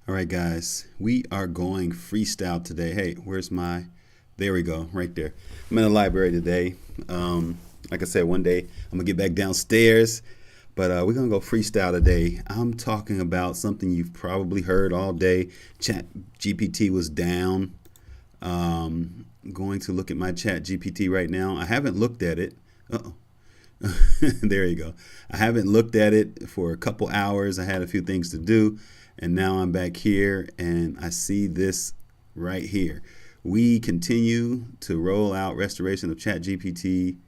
All right, guys, we are going freestyle today. Hey, there we go, right there. I'm in the library today. Like I said, one day I'm gonna get back downstairs, but we're gonna go freestyle today. I'm talking about something you've probably heard all day. Chat GPT was down. Going to look at my Chat GPT right now. I haven't looked at it. Uh-oh. There you go. I haven't looked at it for a couple hours. I had a few things to do, and now I'm back here and I see this right here. We continue to roll out restoration of ChatGPT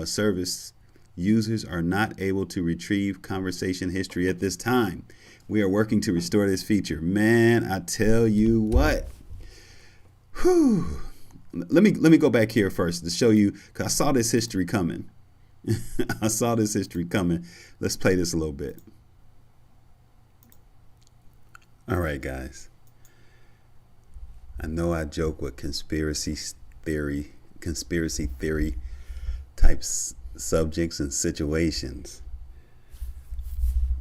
service. Users are not able to retrieve conversation history at this time. We are working to restore this feature. Man, I tell you what. Whew. Let me go back here first to show you, because I saw this history coming. I saw this history coming. Let's play this a little bit. All right, guys. I know I joke with conspiracy theory types subjects and situations,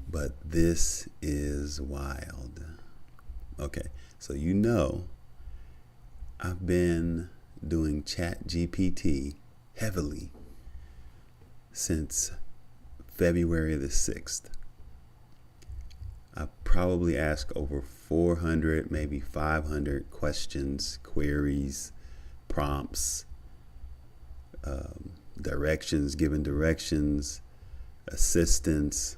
but this is wild. Okay, so I've been doing ChatGPT heavily since February the 6th. I probably asked over 400, maybe 500 questions, queries, prompts, given directions, assistance,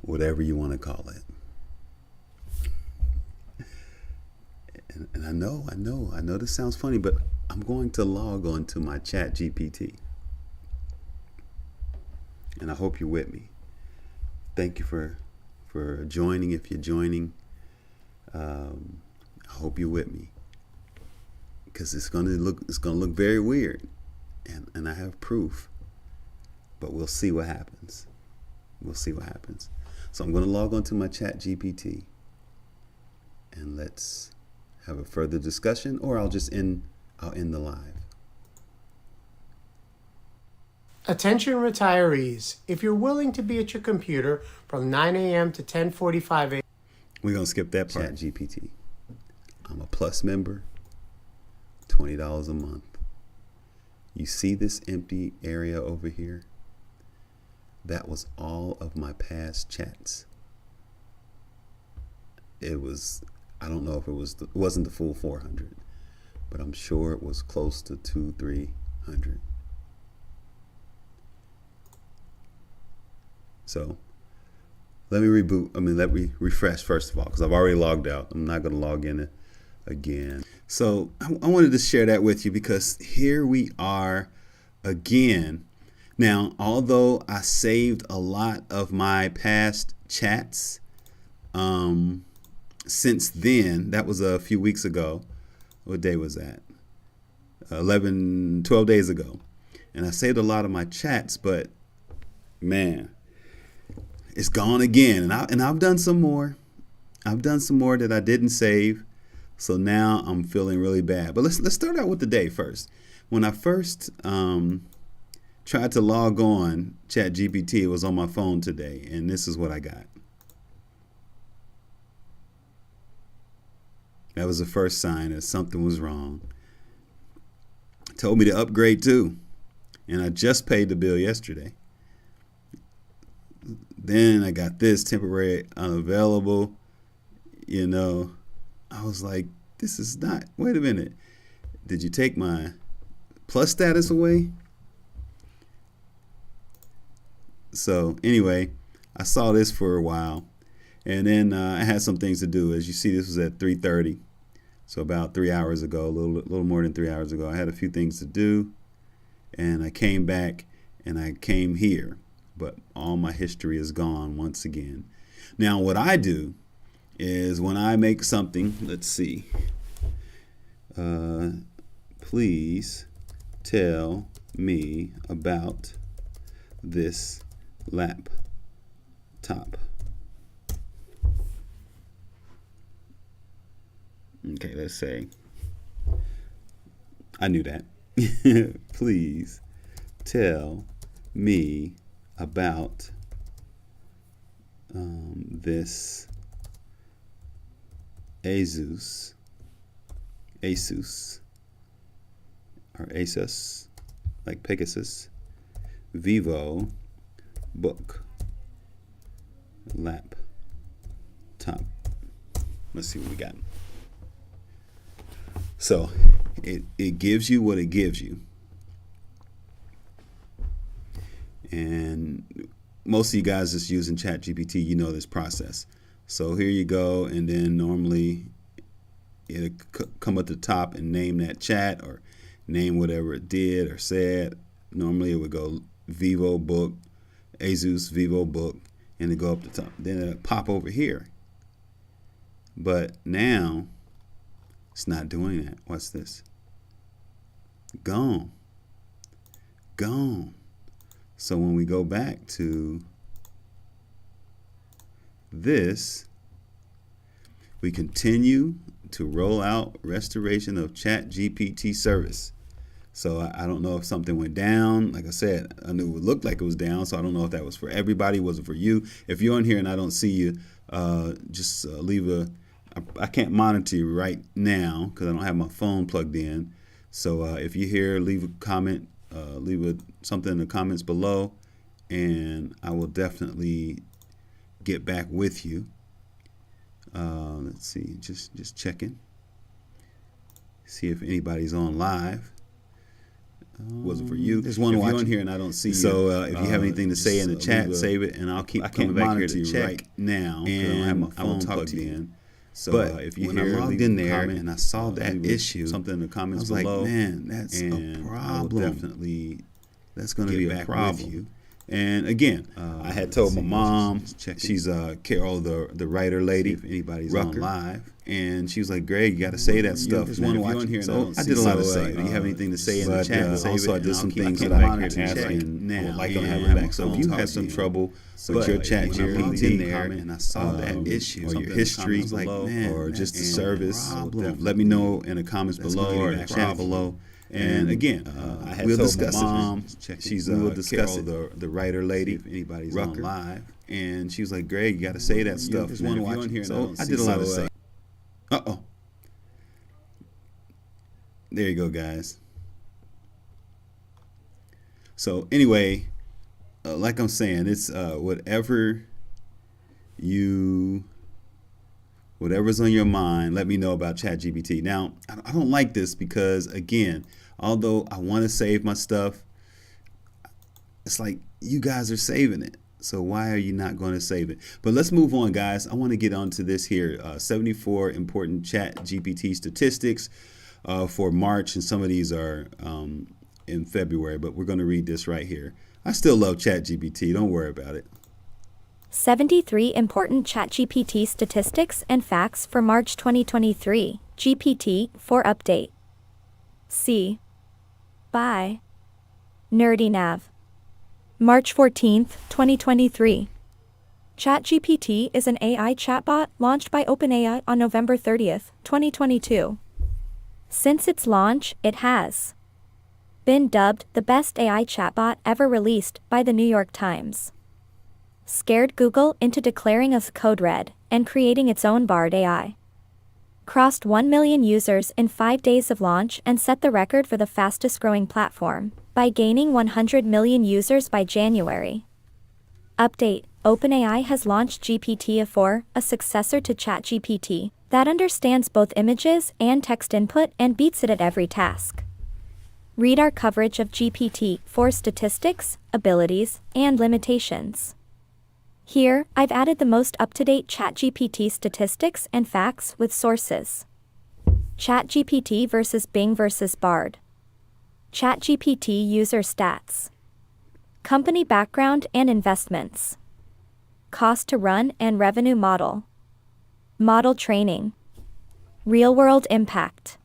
whatever you want to call it. And I know this sounds funny, but I'm going to log on to my Chat GPT. And I hope you're with me. Thank you for joining. If you're joining, I hope you're with me, because it's gonna look very weird, and I have proof. But we'll see what happens. So I'm gonna log on to my Chat GPT, and let's have a further discussion, or I'll end the live. Attention retirees, if you're willing to be at your computer from 9 a.m. to 10:45 a.m. We're going to skip that part. Chat GPT. I'm a Plus member, $20 a month. You see this empty area over here? That was all of my past chats. I don't know if it wasn't the full 400, but I'm sure it was close to 200-300. So let me refresh first of all, because I've already logged out. I'm not going to log in again. So I wanted to share that with you, because here we are again. Now, although I saved a lot of my past chats since then, that was a few weeks ago. What day was that? 12 days ago. And I saved a lot of my chats, but man, it's gone again. And I've done some more. That I didn't save. So now I'm feeling really bad. But let's start out with the day first. When I first tried to log on ChatGPT, it was on my phone today, and this is what I got. That was the first sign that something was wrong. It told me to upgrade too, and I just paid the bill yesterday. Then I got this temporary unavailable. I was like, this is not, wait a minute. Did you take my Plus status away? So anyway, I saw this for a while, and then I had some things to do. As you see, this was at 3:30. So about 3 hours ago, a little more than 3 hours ago, I had a few things to do, and I came back and I came here. But all my history is gone once again. Now, what I do is when I make something, let's see. Please tell me about this laptop. Okay, let's say. I knew that. Please tell me about this Asus, or Asus, like Pegasus, Vivo Book laptop. Let's see what we got. So it gives you what it gives you. And most of you guys that's using ChatGPT, you know this process. So here you go, and then normally it'll come at the top and name that chat or name whatever it did or said. Normally it would go Vivo Book, Asus Vivo Book, and it go up the top. Then it'll pop over here. But now it's not doing that. What's this? Gone. So when we go back to this, we continue to roll out restoration of ChatGPT service. So I don't know if something went down. Like I said, I knew it looked like it was down, so I don't know if that was for everybody. Was it for you? If you're on here and I don't see you, just leave a. I can't monitor you right now because I don't have my phone plugged in. So if you're here, leave a comment, something in the comments below, and I will definitely get back with you. Let's see, just checking. See if anybody's on live. Was it for you? There's one watching. If you're on here and I don't see you, so if you have anything to say in the chat, save it, and I'll keep coming back here to check right now. And I don't have my phone plugged in. So but if you when I logged in there and I saw that issue, something in the comments below, like, man, that's a problem. Definitely, that's going to be a problem. With you. And again, I had told my mom, she's Carol, the writer lady, if anybody's on live, and she was like, "Greg, you got to say that stuff." There's one watching here, so I did a lot of saying. If you have anything to say in the chat, also I did some things that I can ask, and I would like to have it back. So if you had some trouble with your chat GPT in there, and I saw that issue, or your history, like, or just the service, let me know in the comments below or in the chat below. And again, I had we'll discuss mom. She's we will discuss Carol, the writer lady. If anybody's on live, and she was like, "Greg, you got to say that stuff." There's one watching here, so I did a lot of saying. There you go, guys. So anyway, like I'm saying, it's whatever's on your mind, let me know about ChatGPT. Now, I don't like this because, again, although I want to save my stuff, it's like you guys are saving it. So why are you not going to save it? But let's move on, guys. I want to get onto this here. 74 important ChatGPT statistics for March, and some of these are in February, but we're going to read this right here. I still love ChatGPT. Don't worry about it. 73 important ChatGPT statistics and facts for March 2023. GPT-4 update. C. By NerdyNav. March 14th, 2023. ChatGPT is an AI chatbot launched by OpenAI on November 30th, 2022. Since its launch, it has been dubbed the best AI chatbot ever released by the New York Times. Scared Google into declaring a code red and creating its own Bard AI. Crossed 1 million users in 5 days of launch and set the record for the fastest growing platform by gaining 100 million users by January. Update: OpenAI has launched GPT-4, a successor to ChatGPT that understands both images and text input and beats it at every task. Read our coverage of GPT-4 statistics, abilities, and limitations. Here, I've added the most up-to-date ChatGPT statistics and facts with sources. ChatGPT versus Bing versus Bard. ChatGPT user stats. Company background and investments. Cost to run and revenue model. Model training. Real-world impact.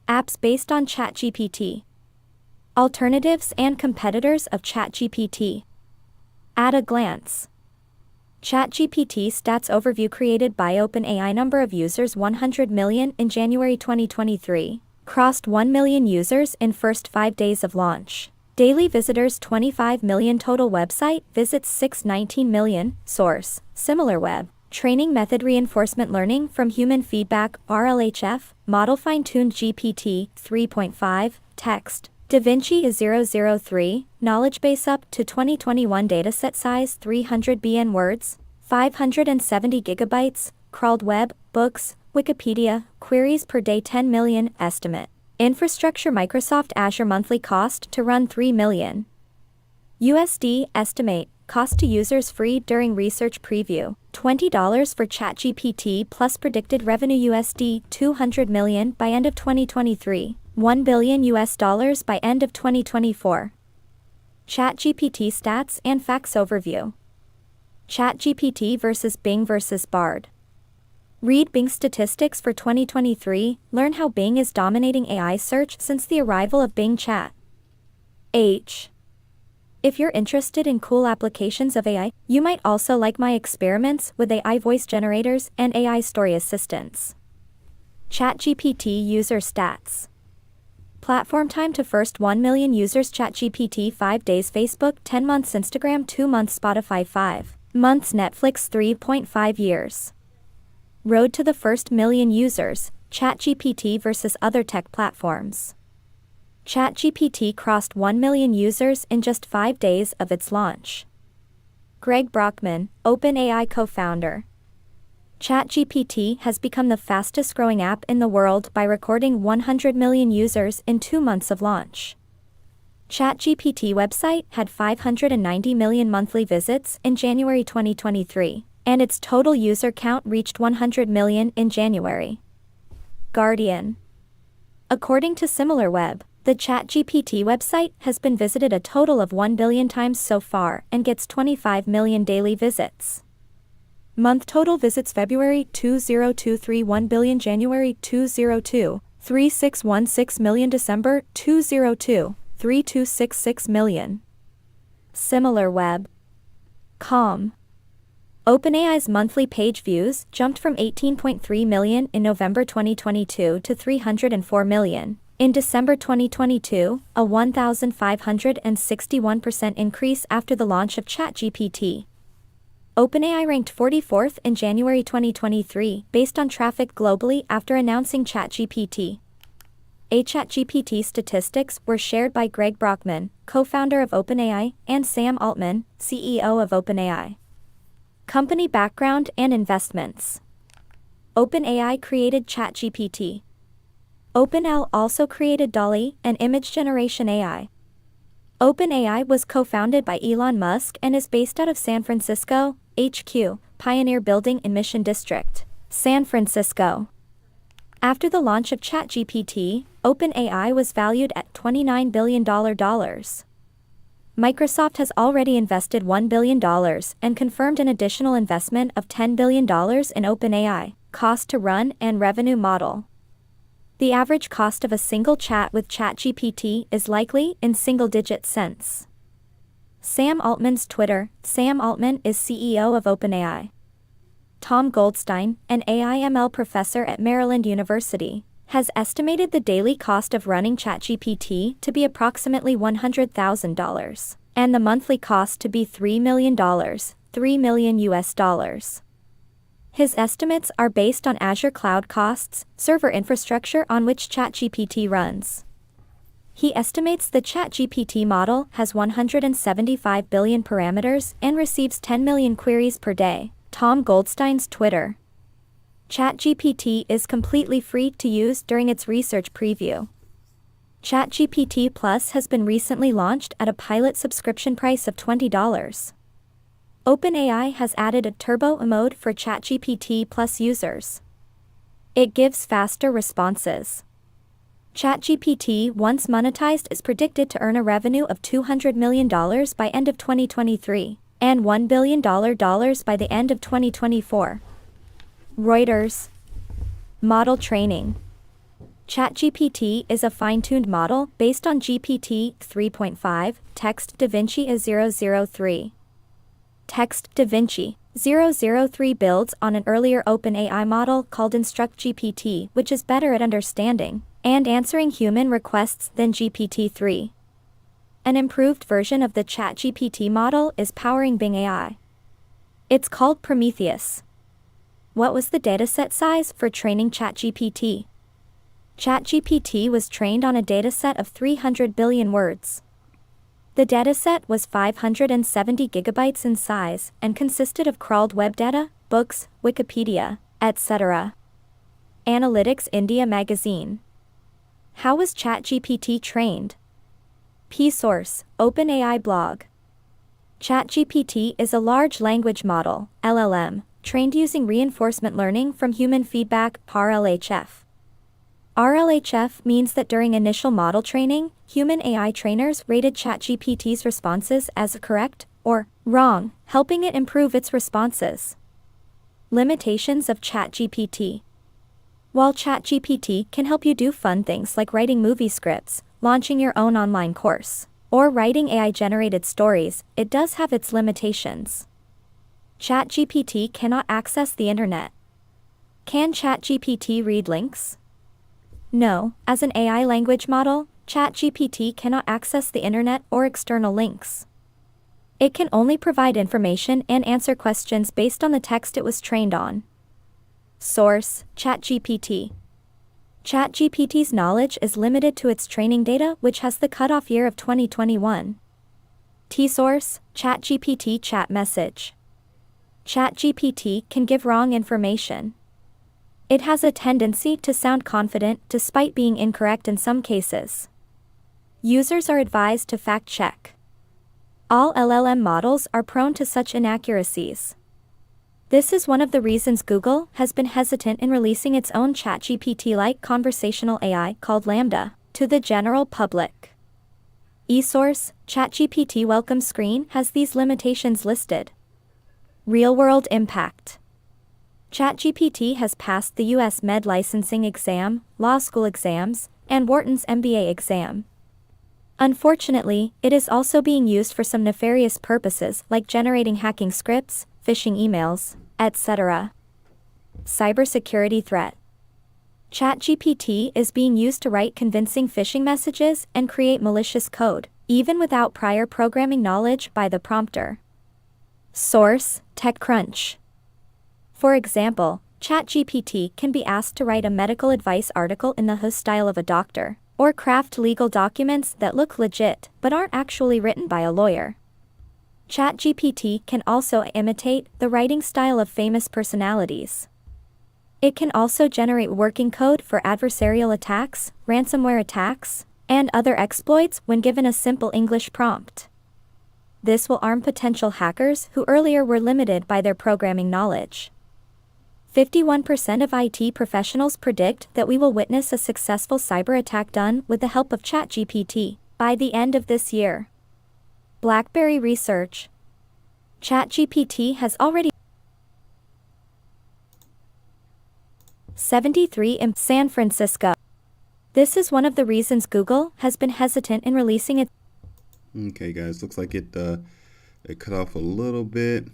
Apps based on ChatGPT. Alternatives and competitors of ChatGPT. At a glance. ChatGPT stats overview created by OpenAI. Number of users 100 million in January 2023. Crossed 1 million users in first 5 days of launch. Daily visitors 25 million. Total website visits 619 million. Source: SimilarWeb. Training Method Reinforcement Learning from Human Feedback RLHF, Model Fine-Tuned GPT 3.5, Text. DaVinci is 003, Knowledge Base up to 2021 Dataset Size 300 BN Words, 570 gigabytes, crawled web, books, Wikipedia, queries per day 10 million, estimate. Infrastructure Microsoft Azure monthly cost to run $3 million USD, estimate. Cost to users free during research preview, $20 for ChatGPT plus predicted revenue USD 200 million by end of 2023, $1 billion by end of 2024. ChatGPT stats and facts overview. ChatGPT versus Bing versus Bard. Read Bing statistics for 2023, learn how Bing is dominating AI search since the arrival of Bing Chat. If you're interested in cool applications of AI, you might also like my experiments with AI voice generators and AI story assistants. ChatGPT user stats. Platform time to first 1 million users ChatGPT 5 days Facebook 10 months Instagram 2 months Spotify 5 months Netflix 3.5 years. Road to the first million users, ChatGPT versus other tech platforms. ChatGPT crossed 1 million users in just 5 days of its launch. Greg Brockman, OpenAI co-founder. ChatGPT has become the fastest growing app in the world by recording 100 million users in 2 months of launch. ChatGPT website had 590 million monthly visits in January 2023, and its total user count reached 100 million in January. Guardian. According to SimilarWeb, the ChatGPT website has been visited a total of 1 billion times so far and gets 25 million daily visits. Month total visits February 2023 1 billion, January 2022 3616 million, December 2022 3266 million. SimilarWeb. OpenAI's monthly page views jumped from 18.3 million in November 2022 to 304 million. In December 2022, a 1,561% increase after the launch of ChatGPT. OpenAI ranked 44th in January 2023 based on traffic globally after announcing ChatGPT. ChatGPT statistics were shared by Greg Brockman, co-founder of OpenAI, and Sam Altman, CEO of OpenAI. Company background and investments. OpenAI created ChatGPT. OpenAI also created DALL-E, an image generation AI. OpenAI was co-founded by Elon Musk and is based out of San Francisco, HQ, Pioneer Building in Mission District, San Francisco. After the launch of ChatGPT, OpenAI was valued at $29 billion. Microsoft has already invested $1 billion and confirmed an additional investment of $10 billion in OpenAI, cost to run and revenue model. The average cost of a single chat with ChatGPT is likely in single-digit cents. Sam Altman's Twitter. Sam Altman is CEO of OpenAI. Tom Goldstein, an AI/ML professor at Maryland University, has estimated the daily cost of running ChatGPT to be approximately $100,000, and the monthly cost to be $3 million, $3 million US. His estimates are based on Azure cloud costs, server infrastructure on which ChatGPT runs. He estimates the ChatGPT model has 175 billion parameters and receives 10 million queries per day. Tom Goldstein's Twitter. ChatGPT is completely free to use during its research preview. ChatGPT Plus has been recently launched at a pilot subscription price of $20. OpenAI has added a turbo mode for ChatGPT Plus users. It gives faster responses. ChatGPT, once monetized, is predicted to earn a revenue of $200 million by end of 2023 and $1 billion by the end of 2024. Reuters. Model training. ChatGPT is a fine-tuned model based on GPT 3.5, text DaVinci is 003. Text DaVinci 003 builds on an earlier OpenAI model called InstructGPT, which is better at understanding and answering human requests than GPT-3. An improved version of the ChatGPT model is powering Bing AI. It's called Prometheus. What was the dataset size for training ChatGPT? ChatGPT was trained on a dataset of 300 billion words. The dataset was 570 gigabytes in size and consisted of crawled web data, books, Wikipedia, etc. Analytics India magazine. How was ChatGPT trained? P-Source, OpenAI blog. ChatGPT is a large language model, LLM, trained using reinforcement learning from human feedback, RLHF. RLHF means that during initial model training, human AI trainers rated ChatGPT's responses as correct or wrong, helping it improve its responses. Limitations of ChatGPT. While ChatGPT can help you do fun things like writing movie scripts, launching your own online course, or writing AI-generated stories, it does have its limitations. ChatGPT cannot access the internet. Can ChatGPT read links? No, as an AI language model, ChatGPT cannot access the internet or external links. It can only provide information and answer questions based on the text it was trained on. Source: ChatGPT. ChatGPT's knowledge is limited to its training data, which has the cutoff year of 2021. T-source: ChatGPT chat message. ChatGPT can give wrong information. It has a tendency to sound confident despite being incorrect in some cases. Users are advised to fact-check. All LLM models are prone to such inaccuracies. This is one of the reasons Google has been hesitant in releasing its own ChatGPT-like conversational AI called Lambda to the general public. eSource: ChatGPT welcome screen has these limitations listed. Real-world impact. ChatGPT has passed the U.S. Med licensing exam, law school exams, and Wharton's MBA exam. Unfortunately, it is also being used for some nefarious purposes like generating hacking scripts, phishing emails, etc. Cybersecurity threat. ChatGPT is being used to write convincing phishing messages and create malicious code, even without prior programming knowledge by the prompter. Source: TechCrunch. For example, ChatGPT can be asked to write a medical advice article in the style of a doctor, or craft legal documents that look legit but aren't actually written by a lawyer. ChatGPT can also imitate the writing style of famous personalities. It can also generate working code for adversarial attacks, ransomware attacks, and other exploits when given a simple English prompt. This will arm potential hackers who earlier were limited by their programming knowledge. 51% of IT professionals predict that we will witness a successful cyber attack done with the help of ChatGPT by the end of this year. BlackBerry research. ChatGPT has already 73 in San Francisco. This is one of the reasons Google has been hesitant in releasing its. Okay, guys, looks like it cut off a little bit,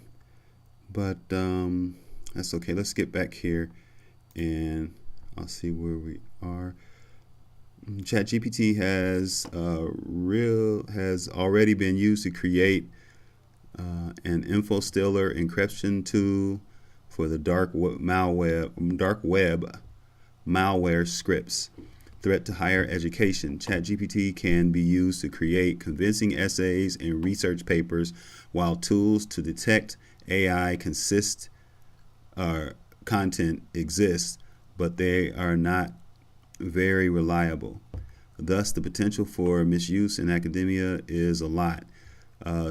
but that's okay. Let's get back here and I'll see where we are. ChatGPT has already been used to create an info stealer encryption tool for the dark web malware scripts. Threat to higher education. ChatGPT can be used to create convincing essays and research papers, while tools to detect AI content exist, but they are not very reliable. Thus, the potential for misuse in academia is a lot.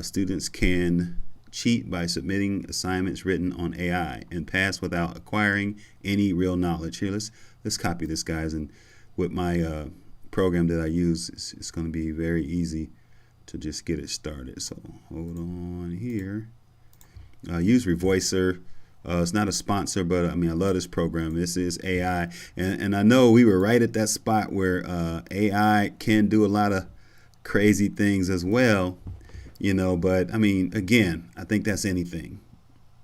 Students can cheat by submitting assignments written on AI and pass without acquiring any real knowledge. Here, let's copy this, guys, and with my program that I use, it's going to be very easy to just get it started. So hold on here. Use Revoicer. It's not a sponsor, but I mean, I love this program. This is AI. And I know we were right at that spot where AI can do a lot of crazy things as well, you know, but I mean, again, I think that's anything.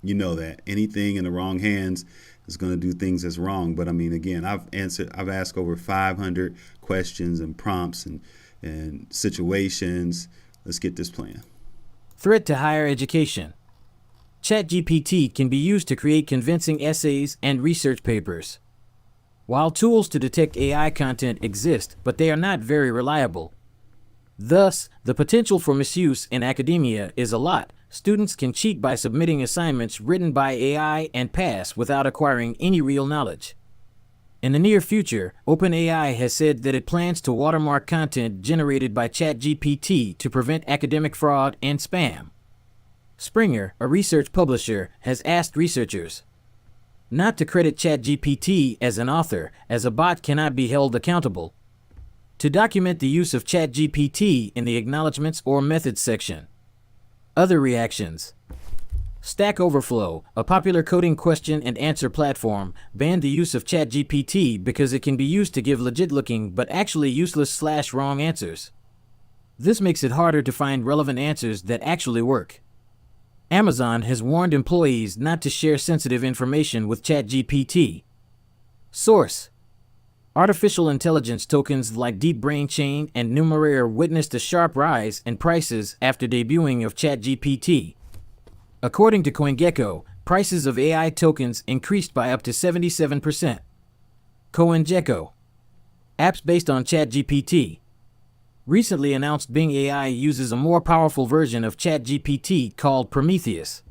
You know that. Anything in the wrong hands is going to do things that's wrong. But I mean, again, I've asked over 500 questions and prompts and situations. Let's get this playing. Threat to higher education. ChatGPT can be used to create convincing essays and research papers. While tools to detect AI content exist, but they are not very reliable. Thus, the potential for misuse in academia is a lot. Students can cheat by submitting assignments written by AI and pass without acquiring any real knowledge. In the near future, OpenAI has said that it plans to watermark content generated by ChatGPT to prevent academic fraud and spam. Springer, a research publisher, has asked researchers not to credit ChatGPT as an author, as a bot cannot be held accountable, to document the use of ChatGPT in the acknowledgments or methods section. Other reactions. Stack Overflow, a popular coding question and answer platform, banned the use of ChatGPT because it can be used to give legit-looking but actually useless/wrong answers. This makes it harder to find relevant answers that actually work. Amazon has warned employees not to share sensitive information with ChatGPT. Source: Artificial intelligence tokens like Deep Brain Chain and Numeraire witnessed a sharp rise in prices after debuting of ChatGPT. According to CoinGecko, prices of AI tokens increased by up to 77%. CoinGecko. Apps based on ChatGPT. Recently announced Bing AI uses a more powerful version of ChatGPT called Prometheus.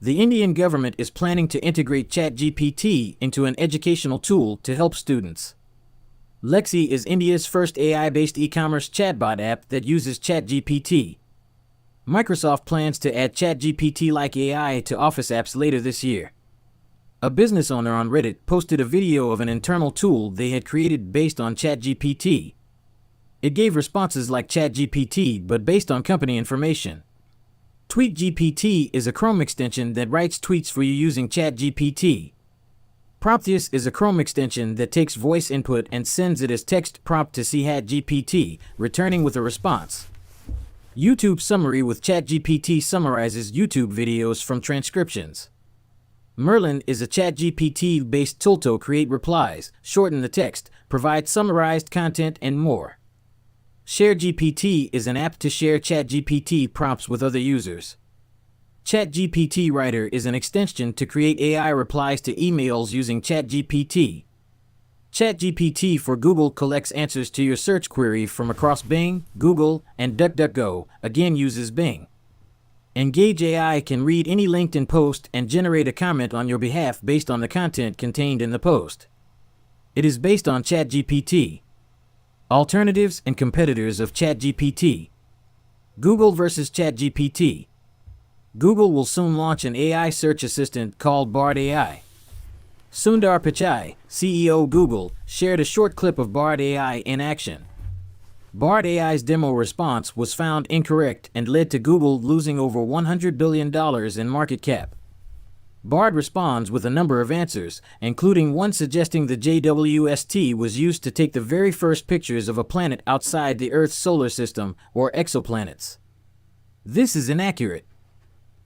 The Indian government is planning to integrate ChatGPT into an educational tool to help students. Lexi is India's first AI-based e-commerce chatbot app that uses ChatGPT. Microsoft plans to add ChatGPT-like AI to Office apps later this year. A business owner on Reddit posted a video of an internal tool they had created based on ChatGPT. It gave responses like ChatGPT but based on company information. TweetGPT is a Chrome extension that writes tweets for you using ChatGPT. Prometheus is a Chrome extension that takes voice input and sends it as text prompt to ChatGPT, returning with a response. YouTube Summary with ChatGPT summarizes YouTube videos from transcriptions. Merlin is a ChatGPT-based tool to create replies, shorten the text, provide summarized content, and more. ShareGPT is an app to share ChatGPT prompts with other users. ChatGPT Writer is an extension to create AI replies to emails using ChatGPT. ChatGPT for Google collects answers to your search query from across Bing, Google, and DuckDuckGo, again uses Bing. Engage AI can read any LinkedIn post and generate a comment on your behalf based on the content contained in the post. It is based on ChatGPT. Alternatives and competitors of ChatGPT. Google versus ChatGPT. Google will soon launch an AI search assistant called Bard AI. Sundar Pichai, CEO Google, shared a short clip of Bard AI in action. Bard AI's demo response was found incorrect and led to Google losing over $100 billion in market cap. Bard responds with a number of answers, including one suggesting the JWST was used to take the very first pictures of a planet outside the Earth's solar system, or exoplanets. This is inaccurate.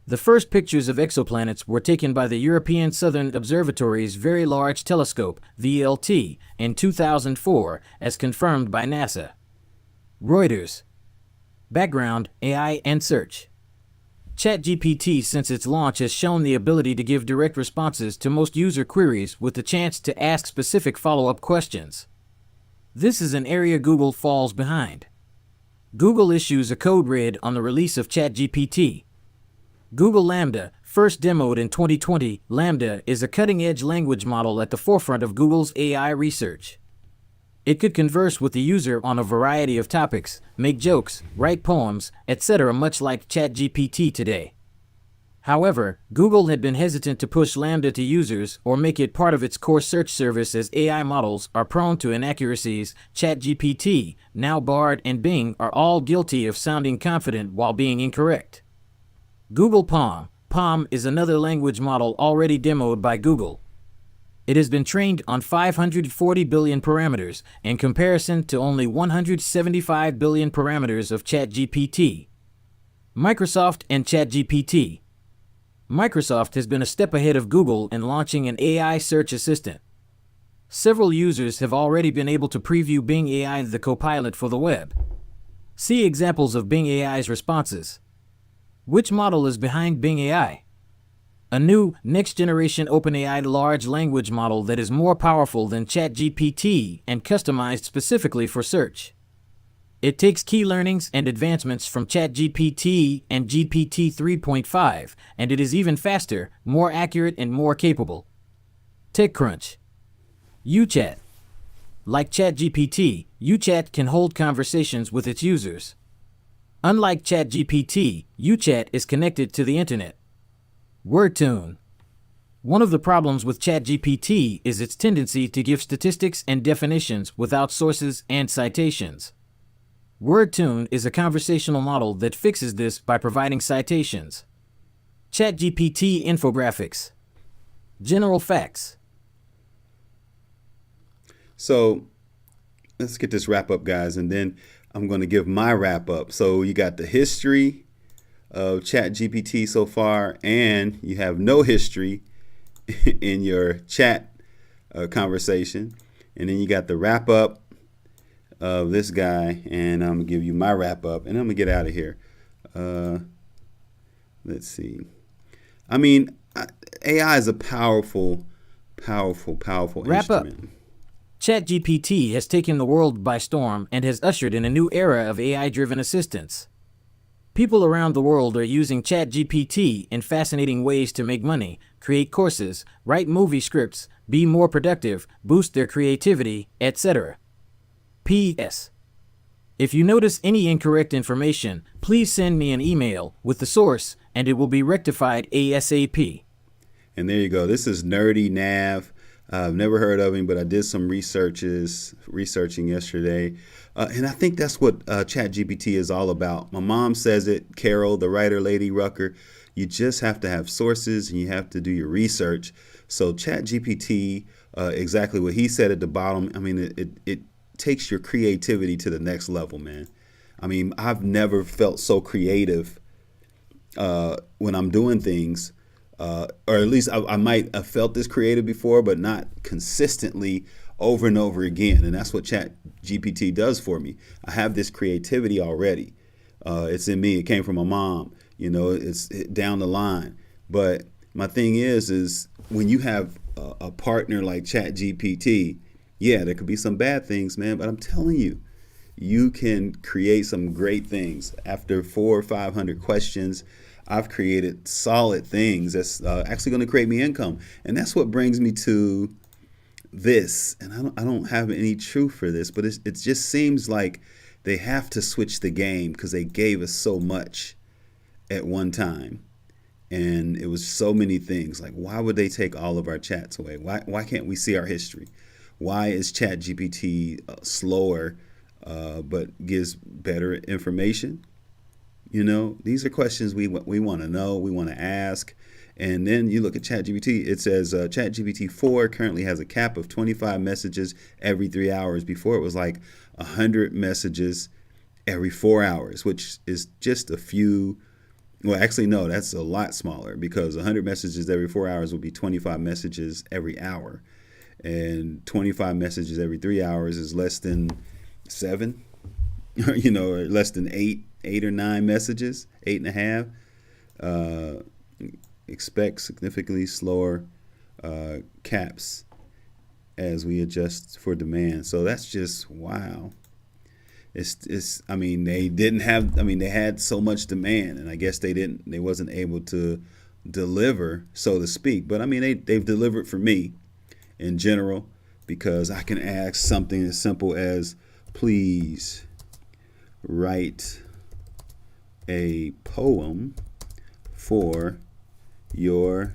The first pictures of exoplanets were taken by the European Southern Observatory's Very Large Telescope, VLT, in 2004, as confirmed by NASA. Reuters. Background, AI, and search. ChatGPT since its launch has shown the ability to give direct responses to most user queries with the chance to ask specific follow-up questions. This is an area Google falls behind. Google issues a code red on the release of ChatGPT. Google Lambda, first demoed in 2020, Lambda is a cutting-edge language model at the forefront of Google's AI research. It could converse with the user on a variety of topics, make jokes, write poems, etc., much like ChatGPT today. However, Google had been hesitant to push Lambda to users or make it part of its core search service as AI models are prone to inaccuracies. ChatGPT, now Bard, and Bing are all guilty of sounding confident while being incorrect. Google PaLM. PaLM is another language model already demoed by Google. It has been trained on 540 billion parameters in comparison to only 175 billion parameters of ChatGPT. Microsoft and ChatGPT. Microsoft has been a step ahead of Google in launching an AI search assistant. Several users have already been able to preview Bing AI, the copilot for the web. See examples of Bing AI's responses. Which model is behind Bing AI? a new next-generation OpenAI large language model that is more powerful than ChatGPT and customized specifically for search. It takes key learnings and advancements from ChatGPT and GPT 3.5, and it is even faster, more accurate, and more capable. TechCrunch. UChat. Like ChatGPT, UChat can hold conversations with its users. Unlike ChatGPT, UChat is connected to the internet. WordTune. One of the problems with ChatGPT is its tendency to give statistics and definitions without sources and citations. WordTune is a conversational model that fixes this by providing citations. ChatGPT infographics. General facts. So let's get this wrap up, guys, and then I'm going to give my wrap up. So you got the history of ChatGPT so far, and you have no history in your chat conversation. And then you got the wrap up of this guy, and I'm going to give you my wrap up, and I'm going to get out of here. Let's see. I mean, AI is a powerful Wrap up. instrument. ChatGPT has taken the world by storm and has ushered in a new era of AI-driven assistance. People around the world are using ChatGPT in fascinating ways to make money, create courses, write movie scripts, be more productive, boost their creativity, etc. P.S. If you notice any incorrect information, please send me an email with the source and it will be rectified ASAP. And there you go. This is Nerdy Nav. I've never heard of him, but I did some researching yesterday. And I think that's what ChatGPT is all about. My mom says it, Carol, the writer, Lady Rucker. You just have to have sources and you have to do your research. So ChatGPT, exactly what he said at the bottom, I mean, it takes your creativity to the next level, man. I mean, I've never felt so creative when I'm doing things. Or at least I might have felt this creative before, but not consistently over and over again. And that's what ChatGPT does for me. I have this creativity already. It's in me. It came from my mom. You know, it's down the line. But my thing is when you have a partner like ChatGPT, yeah, there could be some bad things, man. But I'm telling you, you can create some great things. After 400 or 500 questions, I've created solid things that's actually going to create me income. And that's what brings me to this. And I don't have any truth for this, but it just seems like they have to switch the game because they gave us so much at one time. And it was so many things. Like, why would they take all of our chats away? Why can't we see our history? Why is ChatGPT slower but gives better information? You know, these are questions we want to know, we want to ask. And then you look at ChatGPT, it says ChatGPT 4 currently has a cap of 25 messages every 3 hours. Before it was like 100 messages every 4 hours, which is just a few. Well, actually, no, that's a lot smaller because 100 messages every 4 hours would be 25 messages every hour. And 25 messages every 3 hours is less than 7, you know, or less than 8 or 9 messages, 8.5. Expect significantly slower caps as we adjust for demand. So that's just wow. I mean, they had so much demand, and I guess they wasn't able to deliver, so to speak. But I mean, they've delivered for me in general, because I can ask something as simple as, please write a poem for yourself.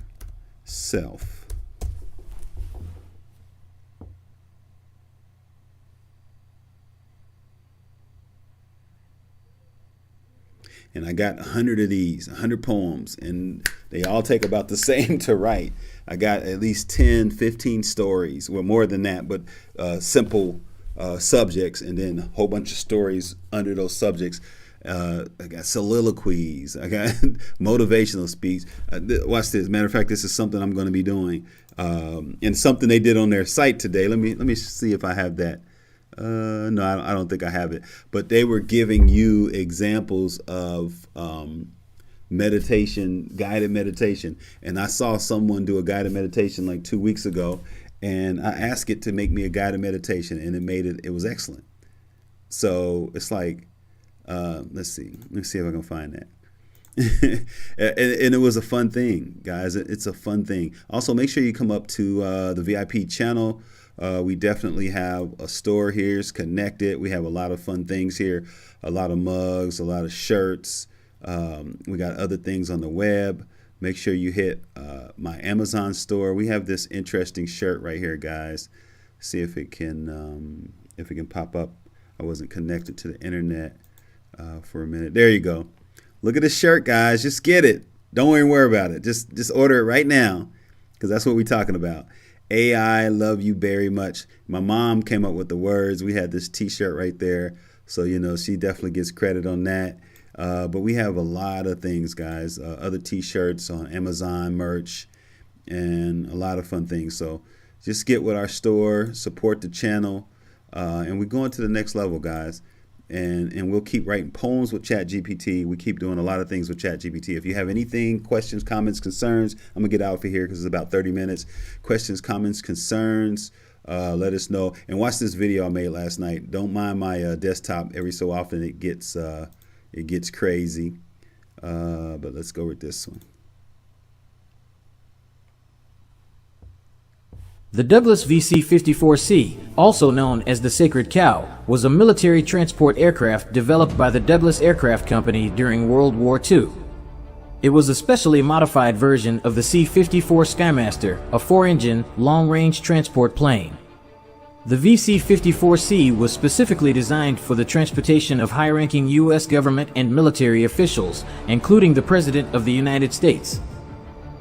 And I got 100 of these, 100 poems, and they all take about the same to write. I got at least 10, 15 stories, well, more than that, but simple subjects, and then a whole bunch of stories under those subjects. I got soliloquies. I got motivational speech. Watch this. Matter of fact, this is something I'm going to be doing, and something they did on their site today. Let me see if I have that. No, I don't think I have it. But they were giving you examples of guided meditation. And I saw someone do a guided meditation like 2 weeks ago, and I asked it to make me a guided meditation, and it was excellent. So it's like, let's see if I can find that. and it was a fun thing, guys. It's a fun thing. Also, make sure you come up to the VIP channel. We definitely have a store here. It's connected. We have a lot of fun things here, a lot of mugs, a lot of shirts. We got other things on the web. Make sure you hit my Amazon store. We have this interesting shirt right here, guys. See if it can pop up. I wasn't connected to the internet for a minute. There you go. Look at this shirt, guys. Just get it. Don't even worry about it. Just order it right now, because that's what we're talking about. AI, love you very much. My mom came up with the words. We had this T-shirt right there. So, she definitely gets credit on that. But we have a lot of things, guys. Other T-shirts on Amazon, merch, and a lot of fun things. So just get with our store, support the channel, and we're going to the next level, guys. And we'll keep writing poems with ChatGPT. We keep doing a lot of things with ChatGPT. If you have anything, questions, comments, concerns, I'm going to get out of here because it's about 30 minutes. Questions, comments, concerns, let us know. And watch this video I made last night. Don't mind my desktop. Every so often it gets crazy. But let's go with this one. The Douglas VC-54C, also known as the Sacred Cow, was a military transport aircraft developed by the Douglas Aircraft Company during World War II. It was a specially modified version of the C-54 Skymaster, a 4-engine, long-range transport plane. The VC-54C was specifically designed for the transportation of high-ranking U.S. government and military officials, including the President of the United States.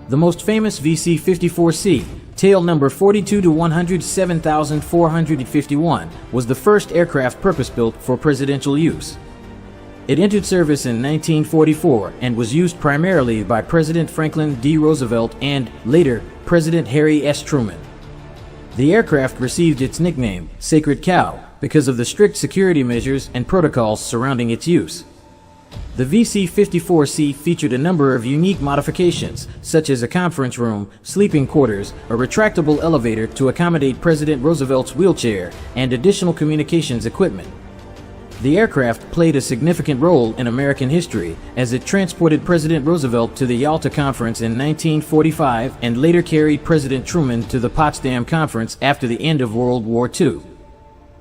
The most famous VC-54C, tail number 42-107,451, was the first aircraft purpose-built for presidential use. It entered service in 1944 and was used primarily by President Franklin D. Roosevelt and, later, President Harry S. Truman. The aircraft received its nickname, Sacred Cow, because of the strict security measures and protocols surrounding its use. The VC-54C featured a number of unique modifications, such as a conference room, sleeping quarters, a retractable elevator to accommodate President Roosevelt's wheelchair, and additional communications equipment. The aircraft played a significant role in American history, as it transported President Roosevelt to the Yalta Conference in 1945 and later carried President Truman to the Potsdam Conference after the end of World War II.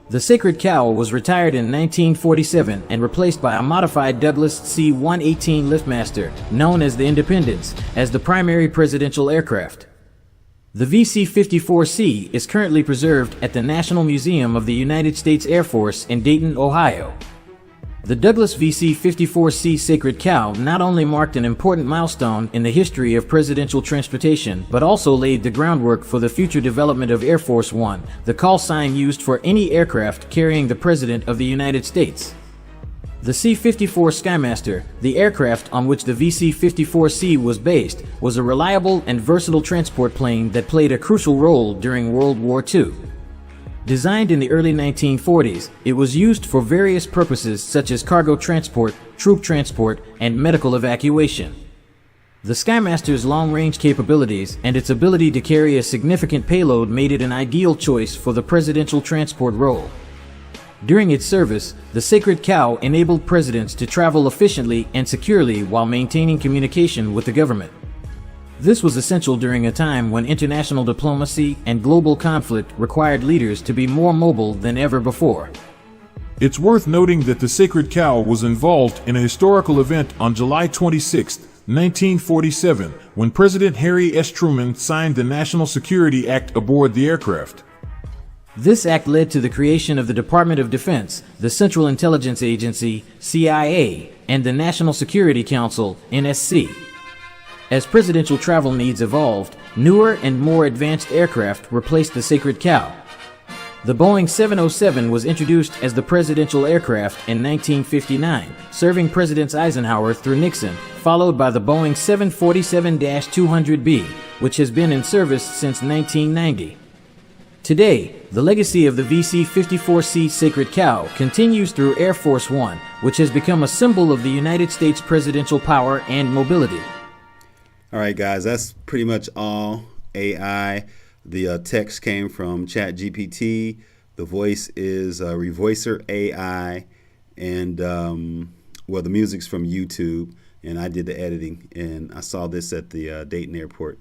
The Sacred Cow was retired in 1947 and replaced by a modified Douglas C-118 Liftmaster, known as the Independence, as the primary presidential aircraft. The VC-54C is currently preserved at the National Museum of the United States Air Force in Dayton, Ohio. The Douglas VC-54C Sacred Cow not only marked an important milestone in the history of presidential transportation, but also laid the groundwork for the future development of Air Force One, the call sign used for any aircraft carrying the President of the United States. The C-54 Skymaster, the aircraft on which the VC-54C was based, was a reliable and versatile transport plane that played a crucial role during World War II. Designed in the early 1940s, it was used for various purposes such as cargo transport, troop transport, and medical evacuation. The Skymaster's long-range capabilities and its ability to carry a significant payload made it an ideal choice for the presidential transport role. During its service, the Sacred Cow enabled presidents to travel efficiently and securely while maintaining communication with the government. This was essential during a time when international diplomacy and global conflict required leaders to be more mobile than ever before. It's worth noting that the Sacred Cow was involved in a historical event on July 26, 1947, when President Harry S. Truman signed the National Security Act aboard the aircraft. This act led to the creation of the Department of Defense, the Central Intelligence Agency, CIA, and the National Security Council, NSC. As presidential travel needs evolved, newer and more advanced aircraft replaced the Sacred Cow. The Boeing 707 was introduced as the presidential aircraft in 1959, serving Presidents Eisenhower through Nixon, followed by the Boeing 747-200B, which has been in service since 1990. Today, the legacy of the VC-54C Sacred Cow continues through Air Force One, which has become a symbol of the United States presidential power and mobility. All right, guys, that's pretty much all AI. The text came from ChatGPT. The voice is Revoicer AI. And, well, the music's from YouTube. And I did the editing. And I saw this at the Dayton airport.